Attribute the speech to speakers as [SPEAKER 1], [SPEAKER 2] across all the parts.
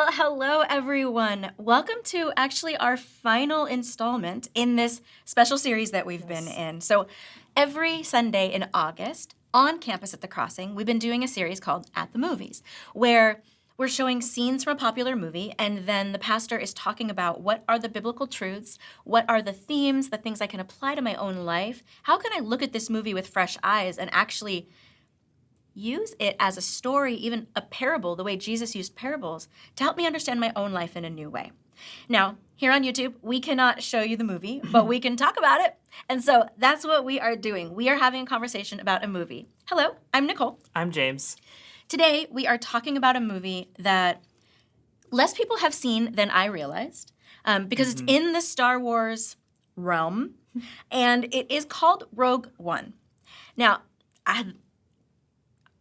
[SPEAKER 1] Well, hello everyone. Welcome to actually our final installment in this special series that we've been in. So every Sunday in August on campus at the Crossing, we've been doing a series called At the Movies, where we're showing scenes from a popular movie, and then the pastor is talking about what are the biblical truths, what are the themes, the things I can apply to my own life. How can I look at this movie with fresh eyes and actually use it as a story, even a parable, the way Jesus used parables, to help me understand my own life in a new way. Now, here on YouTube, we cannot show you the movie, but we can talk about it. And so that's what we are doing. We are having a conversation about a movie. Hello, I'm Nicole.
[SPEAKER 2] I'm James.
[SPEAKER 1] Today, we are talking about a movie that less people have seen than I realized, because it's in the Star Wars realm, and it is called Rogue One. Now,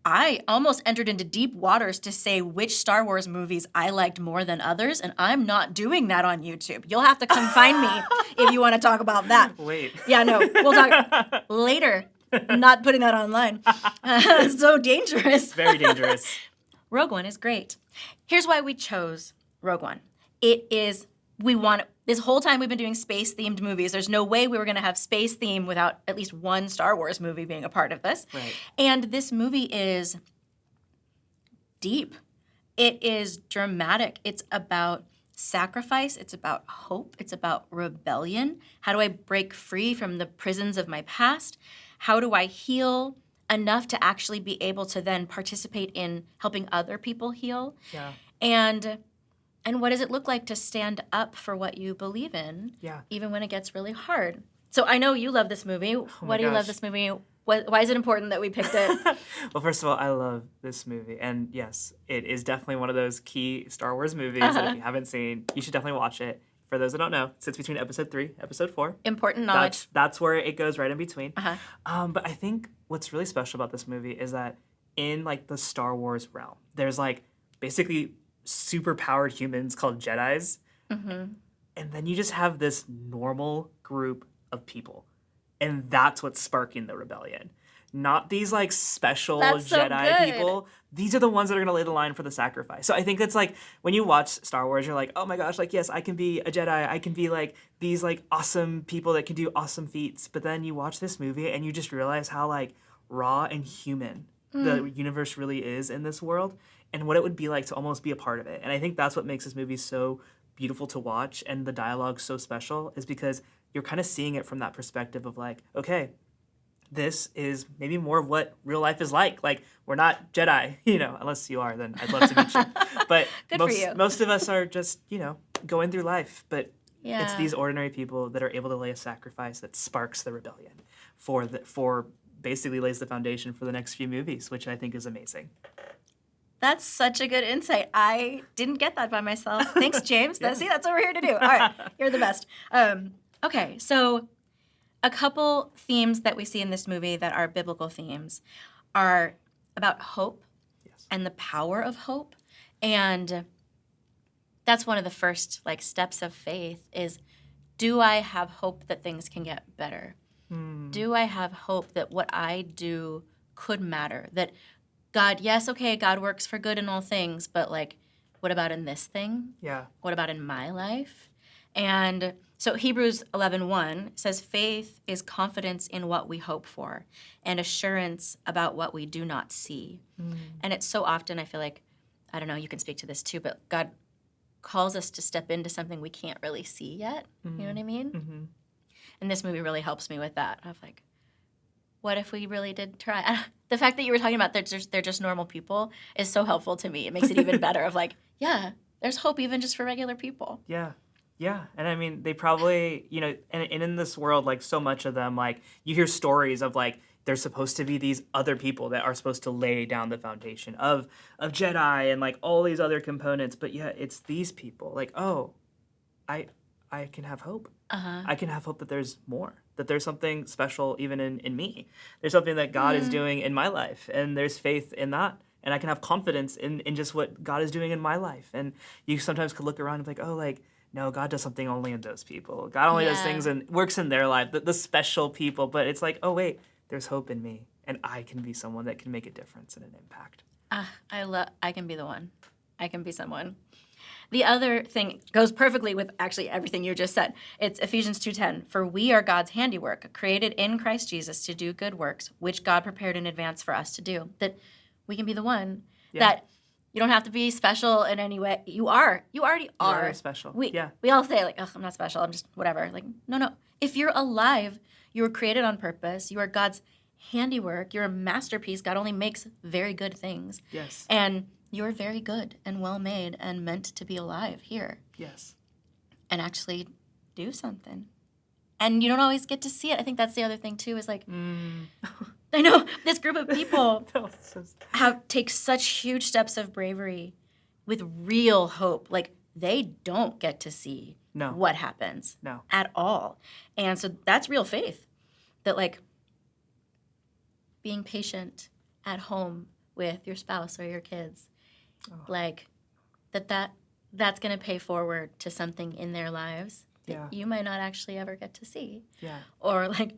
[SPEAKER 1] I almost entered into deep waters to say which Star Wars movies I liked more than others, and I'm not doing that on YouTube. You'll have to come find me if you want to talk about that.
[SPEAKER 2] Wait.
[SPEAKER 1] Yeah, no, we'll talk later. I'm not putting that online. It's so dangerous.
[SPEAKER 2] Very dangerous.
[SPEAKER 1] Rogue One is great. Here's why we chose Rogue One. This whole time we've been doing space-themed movies. There's no way we were going to have space theme without at least one Star Wars movie being a part of this.
[SPEAKER 2] Right.
[SPEAKER 1] And this movie is deep. It is dramatic. It's about sacrifice. It's about hope. It's about rebellion. How do I break free from the prisons of my past? How do I heal enough to actually be able to then participate in helping other people heal?
[SPEAKER 2] Yeah.
[SPEAKER 1] And what does it look like to stand up for what you believe in, even when it gets really hard? So I know you love this movie. Why do you love this movie? Why is it important that we picked it?
[SPEAKER 2] Well, first of all, I love this movie. And yes, it is definitely one of those key Star Wars movies that if you haven't seen, you should definitely watch it. For those that don't know, it sits between episode 3, episode 4.
[SPEAKER 1] Important knowledge.
[SPEAKER 2] That's where it goes right in between. But I think what's really special about this movie is that in like the Star Wars realm, there's like basically super powered humans called Jedis. And then you just have this normal group of people. And that's what's sparking the rebellion. Not these like special Jedi people. These are the ones that are going to lay the line for the sacrifice. So I think it's like when you watch Star Wars, you're like, oh my gosh, like, yes, I can be a Jedi. I can be like these like awesome people that can do awesome feats. But then you watch this movie and you just realize how like raw and human the universe really is in this world and what it would be like to almost be a part of it. And I think that's what makes this movie so beautiful to watch and the dialogue so special is because you're kind of seeing it from that perspective of like, okay, this is maybe more of what real life is like. Like, we're not Jedi, unless you are, then I'd love to meet you. But most of us are just, going through life. But it's these ordinary people that are able to lay a sacrifice that sparks the rebellion for basically lays the foundation for the next few movies, which I think is amazing.
[SPEAKER 1] That's such a good insight. I didn't get that by myself. Thanks, James. See, that's what we're here to do. All right, you're the best. Okay, so a couple themes that we see in this movie that are biblical themes are about hope and the power of hope. And that's one of the first steps of faith is, do I have hope that things can get better? Do I have hope that what I do could matter? That God, yes, okay, God works for good in all things, but what about in this thing?
[SPEAKER 2] Yeah.
[SPEAKER 1] What about in my life? And so Hebrews 11:1 says, faith is confidence in what we hope for and assurance about what we do not see. And it's so often, I feel like, I don't know, you can speak to this too, but God calls us to step into something we can't really see yet. You know what I mean? And this movie really helps me with that. Of what if we really did try? The fact that you were talking about they're just normal people is so helpful to me. It makes it even better of there's hope even just for regular people.
[SPEAKER 2] Yeah. Yeah, and I mean, they probably, and in this world, so much of them, you hear stories of, there's supposed to be these other people that are supposed to lay down the foundation of Jedi and, all these other components, but yeah, it's these people, I can have hope. I can have hope that there's more, that there's something special even in me. There's something that God is doing in my life, and there's faith in that. And I can have confidence in just what God is doing in my life. And you sometimes could look around and be no, God does something only in those people. God only does things and works in their life, the special people. But it's oh, wait, there's hope in me. And I can be someone that can make a difference and an impact.
[SPEAKER 1] I can be the one. I can be someone. The other thing goes perfectly with actually everything you just said. It's Ephesians 2:10. For we are God's handiwork, created in Christ Jesus to do good works, which God prepared in advance for us to do. That we can be the one that you don't have to be special in any way. You are. You already are.
[SPEAKER 2] You are special.
[SPEAKER 1] We all say, like, oh, I'm not special. I'm just whatever. Like, no. If you're alive, you were created on purpose. You are God's handiwork. You're a masterpiece. God only makes very good things.
[SPEAKER 2] Yes.
[SPEAKER 1] And you're very good and well made and meant to be alive here.
[SPEAKER 2] Yes.
[SPEAKER 1] And actually do something. And you don't always get to see it. I think that's the other thing too, is like, I know this group of people take such huge steps of bravery with real hope. Like, they don't get to see what happens at all. And so that's real faith. That, like, being patient at home with your spouse or your kids, like, that's going to pay forward to something in their lives that you might not actually ever get to see. Yeah. Or, like,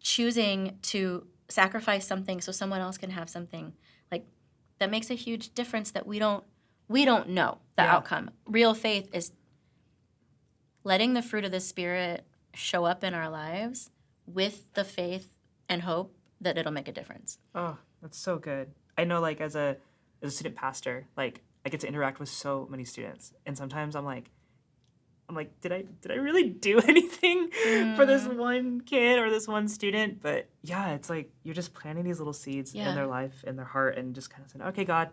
[SPEAKER 1] choosing to sacrifice something so someone else can have something, like, that makes a huge difference that we don't know the outcome. Real faith is letting the fruit of the Spirit show up in our lives with the faith and hope that it'll make a difference.
[SPEAKER 2] Oh, that's so good. I know, like, as a student pastor, like, I get to interact with so many students, and sometimes I'm like, did I really do anything for this one kid or this one student? But yeah, it's like you're just planting these little seeds in their life, in their heart, and just kind of saying, okay, God,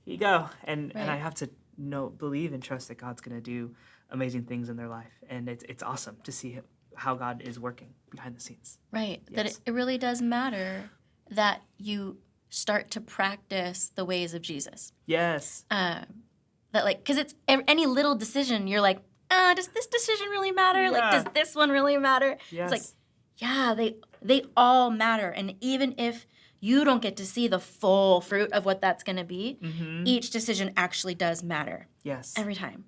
[SPEAKER 2] here you go. And I have to believe and trust that God's going to do amazing things in their life. And it's awesome to see how God is working behind the scenes.
[SPEAKER 1] Right. Yes. That it really does matter that you start to practice the ways of Jesus. Yes. That, like, because it's any little decision, you're like, does this decision really matter? Yeah. Like, does this one really matter? Yes. It's like, yeah, they all matter. And even if you don't get to see the full fruit of what that's going to be, each decision actually does matter. Yes. Every time.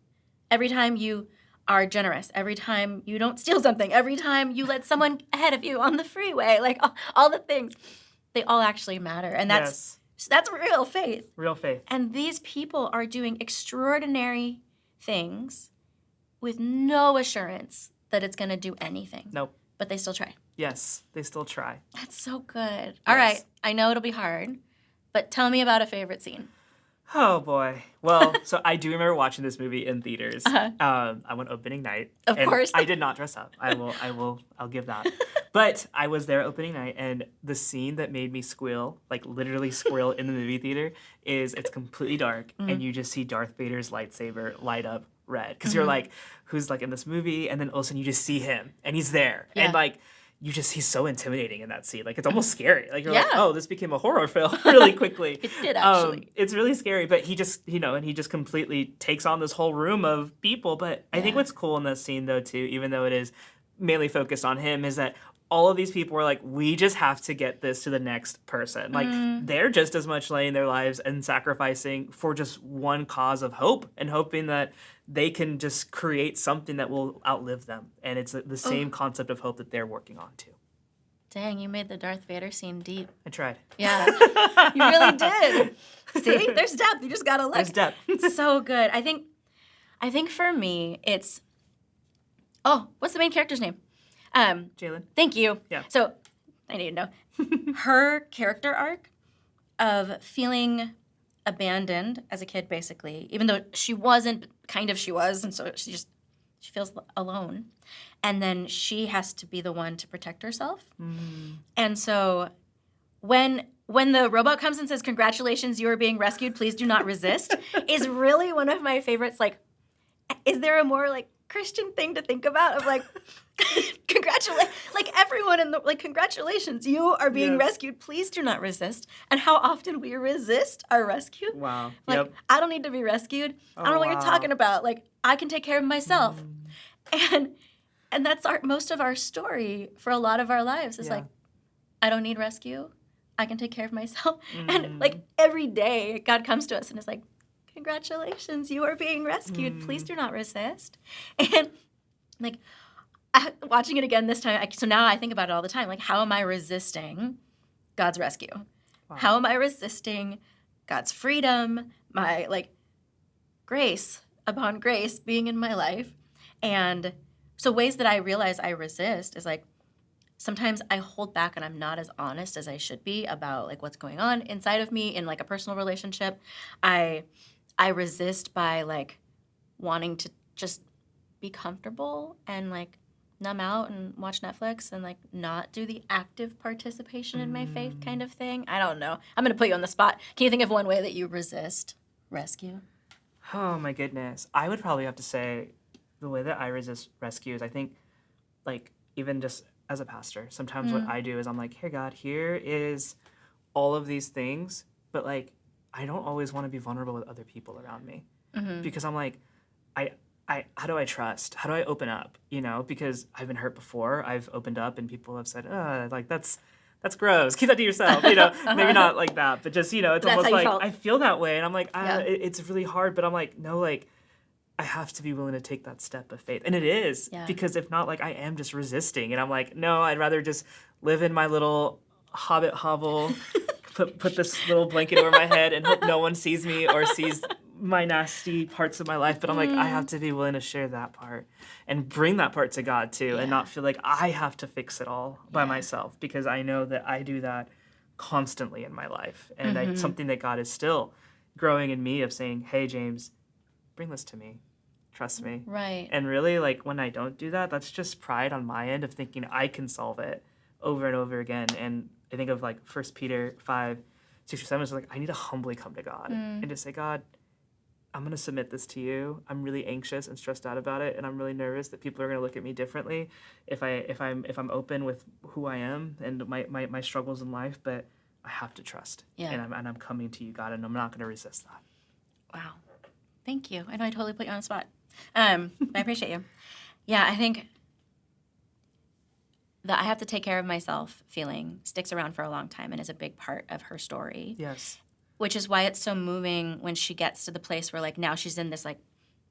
[SPEAKER 1] Every time you are generous, every time you don't steal something, every time you let someone ahead of you on the freeway, like all the things, they all actually matter. And that's real faith.
[SPEAKER 2] Real faith.
[SPEAKER 1] And these people are doing extraordinary things with no assurance that it's going to do anything. Nope. But they still try.
[SPEAKER 2] Yes, they still try.
[SPEAKER 1] That's so good. Yes. All right, I know it'll be hard, but tell me about a favorite scene.
[SPEAKER 2] Oh, boy. Well, so I do remember watching this movie in theaters. I went opening night.
[SPEAKER 1] Of course.
[SPEAKER 2] I did not dress up. I'll give that. But I was there opening night, and the scene that made me squeal, like literally squeal in the movie theater, is it's completely dark, and you just see Darth Vader's lightsaber light up red. Because you're like, who's like in this movie? And then all of a sudden you just see him, and he's there. Yeah. And like, he's so intimidating in that scene. Like, it's almost scary. Like, you're like, oh, this became a horror film really quickly.
[SPEAKER 1] It did, actually.
[SPEAKER 2] It's really scary, but he just, and he just completely takes on this whole room of people. But I think what's cool in this scene, though, too, even though it is mainly focused on him, is that all of these people were like, we just have to get this to the next person. Like, they're just as much laying their lives and sacrificing for just one cause of hope and hoping that they can just create something that will outlive them. And it's the same concept of hope that they're working on, too.
[SPEAKER 1] Dang, you made the Darth Vader scene deep.
[SPEAKER 2] I tried.
[SPEAKER 1] Yeah, you really did. See, there's depth. You just got to look.
[SPEAKER 2] There's depth.
[SPEAKER 1] It's so good. I think for me, it's... Oh, what's the main character's name?
[SPEAKER 2] Jalen.
[SPEAKER 1] Thank you.
[SPEAKER 2] Yeah.
[SPEAKER 1] So, I need to know. Her character arc of feeling abandoned as a kid, basically, even though she wasn't, kind of she was, and so she feels alone. And then she has to be the one to protect herself. And so when the robot comes and says, congratulations, you are being rescued, please do not resist, is really one of my favorites. Like, is there a more, like, Christian thing to think about of, like, congratulations, you are being rescued, please do not resist. And how often we resist our rescue.
[SPEAKER 2] Wow.
[SPEAKER 1] Like, I don't need to be rescued. I don't know what you're talking about. Like, I can take care of myself. And that's most of our story for a lot of our lives is like, I don't need rescue. I can take care of myself. And like every day God comes to us and is like, congratulations, you are being rescued. Please do not resist. And like watching it again this time, so now I think about it all the time. Like, how am I resisting God's rescue? Wow. How am I resisting God's freedom? My like grace upon grace being in my life. And so ways that I realize I resist is like sometimes I hold back and I'm not as honest as I should be about like what's going on inside of me in like a personal relationship. I resist by like wanting to just be comfortable and like numb out and watch Netflix and like not do the active participation in my faith kind of thing. I don't know. I'm going to put you on the spot. Can you think of one way that you resist rescue?
[SPEAKER 2] Oh my goodness. I would probably have to say the way that I resist rescue is I think like even just as a pastor, sometimes what I do is I'm like, here God, here is all of these things, but like I don't always want to be vulnerable with other people around me. Because I'm like, how do I trust? How do I open up? You know, because I've been hurt before. I've opened up and people have said, like that's gross. Keep that to yourself. You know, maybe not like that, but just, you know, it's
[SPEAKER 1] That's
[SPEAKER 2] almost
[SPEAKER 1] how you
[SPEAKER 2] like
[SPEAKER 1] felt.
[SPEAKER 2] I feel that way. And I'm like,
[SPEAKER 1] Yeah.
[SPEAKER 2] it's really hard, but I'm like, no, like I have to be willing to take that step of faith. And it is,
[SPEAKER 1] Yeah.
[SPEAKER 2] because if not, like I am just resisting. And I'm like, no, I'd rather just live in my little hobbit hovel, put this little blanket over my head and hope no one sees me or sees my nasty parts of my life. But I'm like, I have to be willing to share that part and bring that part to God too, and not feel like I have to fix it all by myself, because I know that I do that constantly in my life. And it's something that God is still growing in me of saying, hey, James, bring this to me. Trust me.
[SPEAKER 1] Right.
[SPEAKER 2] And really, like, when I don't do that, that's just pride on my end of thinking I can solve it over and over again. And I think of, like, 1 Peter 5:6-7 is like, I need to humbly come to God and just say, God, I'm going to submit this to you. I'm really anxious and stressed out about it, and I'm really nervous that people are going to look at me differently if I'm open with who I am and my struggles in life, but I have to trust.
[SPEAKER 1] Yeah.
[SPEAKER 2] And I'm coming to you, God, and I'm not going to resist that.
[SPEAKER 1] Wow. Thank you. I know I totally put you on the spot. I appreciate you. Yeah, I think the I have to take care of myself feeling sticks around for a long time and is a big part of her story.
[SPEAKER 2] Yes.
[SPEAKER 1] Which is why it's so moving when she gets to the place where like now she's in this like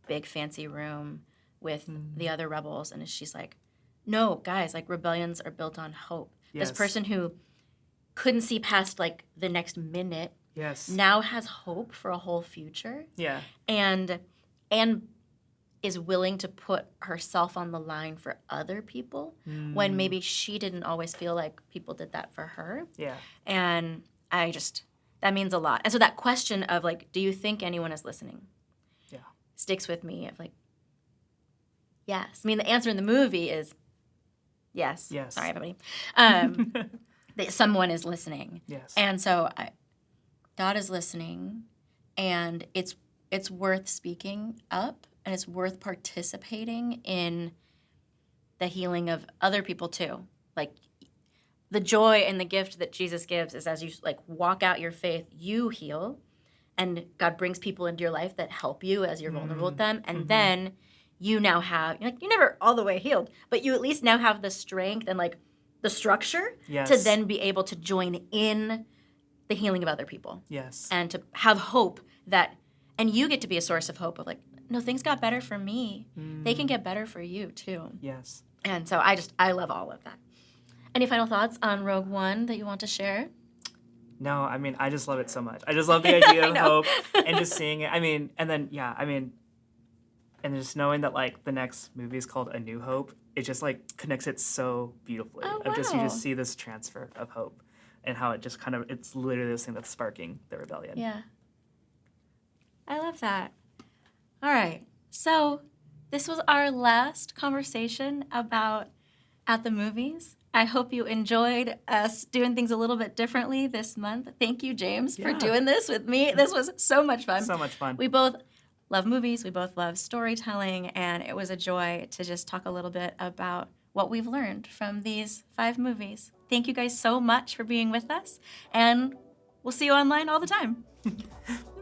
[SPEAKER 1] big fancy room with the other rebels, and she's like, no, guys, like rebellions are built on hope.
[SPEAKER 2] Yes.
[SPEAKER 1] This person who couldn't see past like the next minute
[SPEAKER 2] Yes.
[SPEAKER 1] now has hope for a whole future.
[SPEAKER 2] Yeah.
[SPEAKER 1] And is willing to put herself on the line for other people when maybe she didn't always feel like people did that for her.
[SPEAKER 2] Yeah.
[SPEAKER 1] And that means a lot. And so that question of like, do you think anyone is listening?
[SPEAKER 2] Yeah.
[SPEAKER 1] Sticks with me of like, yes. I mean, the answer in the movie is yes.
[SPEAKER 2] Yes.
[SPEAKER 1] Sorry, everybody. That someone is listening.
[SPEAKER 2] Yes.
[SPEAKER 1] And so God is listening, and it's worth speaking up, and it's worth participating in the healing of other people too. Like the joy and the gift that Jesus gives is as you like walk out your faith, you heal, and God brings people into your life that help you as you're vulnerable with them, and then you now have you're never all the way healed, but you at least now have the strength and like the structure to then be able to join in the healing of other people.
[SPEAKER 2] Yes.
[SPEAKER 1] And to have hope and you get to be a source of hope of like, no, things got better for me. They can get better for you too.
[SPEAKER 2] Yes.
[SPEAKER 1] And so I love all of that. Any final thoughts on Rogue One that you want to share?
[SPEAKER 2] No, I mean, I just love it so much. I just love the idea of hope and just seeing it. I mean, and then, and just knowing that, like, the next movie is called A New Hope, it just, like, connects it so beautifully.
[SPEAKER 1] Oh,
[SPEAKER 2] You
[SPEAKER 1] wow.
[SPEAKER 2] just see this transfer of hope and how it just kind of, it's literally this thing that's sparking the rebellion.
[SPEAKER 1] Yeah. I love that. All right. So this was our last conversation about At the Movies. I hope you enjoyed us doing things a little bit differently this month. Thank you, James, for doing this with me. This was so much fun.
[SPEAKER 2] So much fun.
[SPEAKER 1] We both love movies. We both love storytelling. And it was a joy to just talk a little bit about what we've learned from these 5 movies. Thank you guys so much for being with us. And we'll see you online all the time.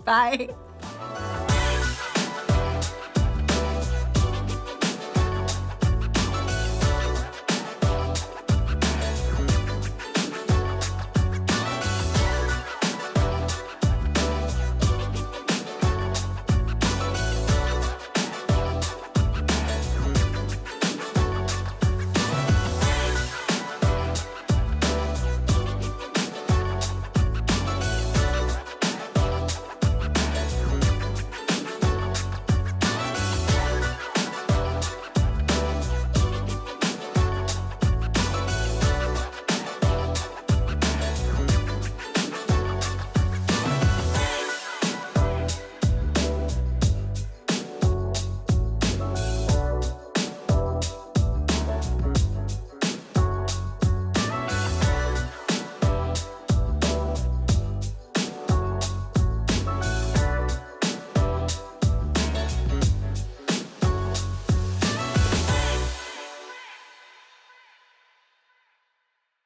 [SPEAKER 1] Bye.